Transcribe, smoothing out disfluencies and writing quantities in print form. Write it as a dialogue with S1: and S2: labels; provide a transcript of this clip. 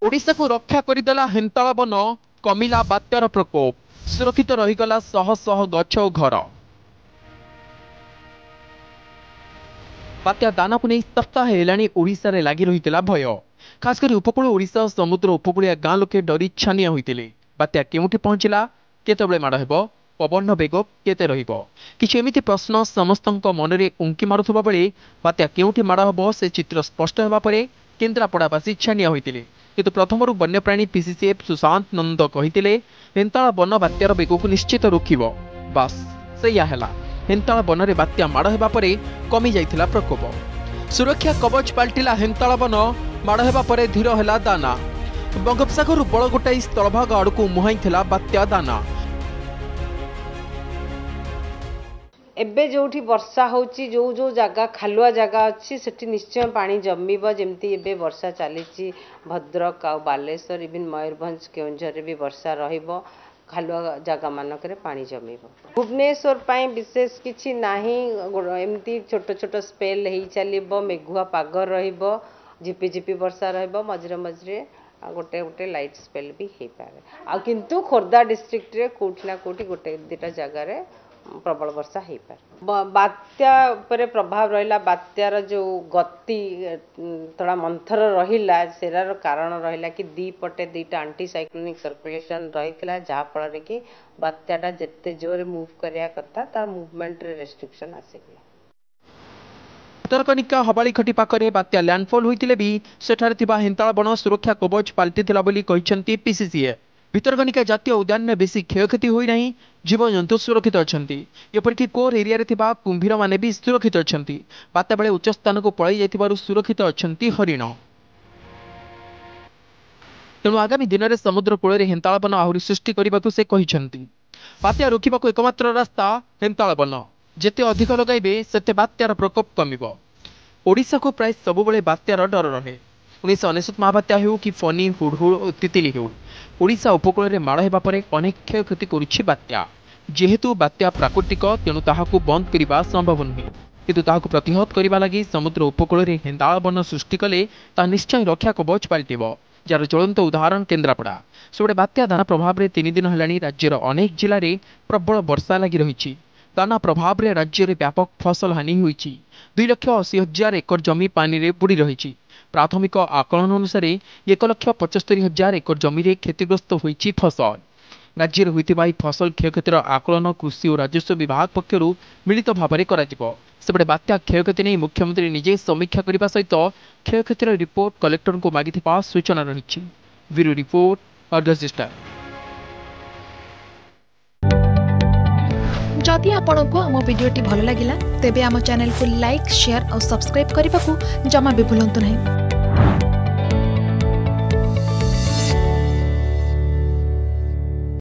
S1: ओडिशा को रक्षा करदेला हेन्ताल वन कमिला बात्यार प्रकोप सुरक्षित रहीगला शह शह गछ और घर। बात्या दाना को नहीं सप्ताह हेलाणी ओडिशा रे लागी रही भय। खासकर उपकूल ओडिशा और समुद्र उपकूलिया गाँ लोके डरी छानिया होते। बात्या केउठी पहुंचला केतबेले माड़ हेबो पवन बेग केते रहिबो किछि एमिति प्रश्न समस्तक मनरे उंकी मारुथबा बेले बात्या केउठी माड़ हेबो से चित्र स्पष्ट हेबा परे केन्द्रापड़ावासी छानिया होते। किंतु प्रथम वन्यप्राणी पीसीसीएफ सुशांत नंद कही हेन्ताल वन बात्यार बेग को निश्चित रोकिबो। बास सैया हेला हेन्ताल वन में बात्या माड़ हेबा परे कमी जाइथिला प्रकोप। सुरक्षा कवच पाल्टिला हेन्ताल वन माड़ हेबा परे धीर हेला दाना। बंगोपसागर बड़ गोटाई स्थलभाग आड़कू मुहाईथिला बात्या दाना।
S2: एबे जोठी वर्षा होची जो जो जगह खालुआ जगह अच्छी सेठी निश्चय पानी जमीब जमती एबे वर्षा चली भद्रक आ बालेश्वर इवन मयूरभंज केउंझर भी वर्षा रहिबो खालुआ जगह मानक पानी जमीब। भुवनेश्वर पाई विशेष किछि नाही एमती छोट छोट स्पेल ही चलिबो मेघुआ पाग रहिबो झिपी वर्षा रहिबो मझरे मझरे गोटे गोटे लाइट स्पेल भी हो पारे आ किंतु खोर्धा डिस्ट्रिक्ट रे कोठी ना कोठी गोटे दुटा जगह रे प्रबल वर्षा हो पारे। बात्या पर प्रभाव रहा बात्यार जो गति थोड़ा मंथर रहा सेरार कारण रहा कि दीपटे दुईटा आंटी साइक्लोनिक सर्कुलेशन रही जहाँफल कि बात्याटा जिते जोर मुव करिया कथा तार मुवमेंट रे रेस्ट्रिक्शन आसीगला।
S1: भितरकनिका हबाड़ी खटी पाखरे बात्या लैंडफॉल होइतिले भी सेठारे थिबा हेन्ताल वन सुरक्षा कवच पाल्टिथिला बोली कहिसंती पीसीसीए। भितरकनिका जातीय उद्यान में बेसी क्षयक्षति होई नाही जीवजंतु सुरक्षित अछंती। एपरिक कोर एरिया रे थिबा कुंभीर माने भी सुरक्षित अछंती। बात्या बेले उच्च स्थान को पळै जाइथिबारु सुरक्षित अछंती हरिण। तेणु आगामी दिन में समुद्र कूल में हेन्ताल वन आहरी सृष्टि करने से कहिसंती। बात्या रोकिबा को एकमात्र रास्ता हेन्ताल वन जेते अधिक लगाइबे सेते बात्यार प्रकोप कमिबो। ओडिशा को प्राय सबुबले बात्यार डर रहे। 1999 महाबात्या हो कि फनी हुडहुड और तितिली हो ओडिशा उपकूल में माड़ हेबा परे अनेक क्षयक्षति करुछि बात्या। जेहेतु बात्या प्राकृतिक तेणु ताहाकु बंद करिबा संभव नुहे किंतु ताहाकु प्रतिहत करिबा लागि समुद्र उपकूल में हेन्ताल वन सृष्टि कले ता निश्चय रक्षा कवच पाल्टिबो। जार ज्वलंत उदाहरण केन्द्रापड़ा सेबड़े बात्या दाना प्रभाव में 3 दिन हेलाणी राज्यर अनेक जिले में प्रबल वर्षा लगी रही। दाना प्रभाव में राज्य में व्यापक फसल हानि होईछि। 2,80,000 एकड़ जमी पानी रे बुड़ी रही। प्राथमिक आकलन अनुसार 1,75,000 एकड़ जमी रे क्षतिग्रस्त होईछि फसल। राज्य में फसल क्षयक्षतिर आकलन कृषि और राजस्व विभाग पक्षर मिलित भाव में सेपटे बात्या क्षयक्षति नहीं मुख्यमंत्री निजे समीक्षा करने सहित क्षयक्षतिर रिपोर्ट कलेक्टर को मागी सूचना रही। Bureau report Argus star.
S3: जदि आपंक आम भिडी भल लगा तेब आम चैनल को लाइक शेयर और सब्सक्राइब करने को जमा भी भूलु नहीं।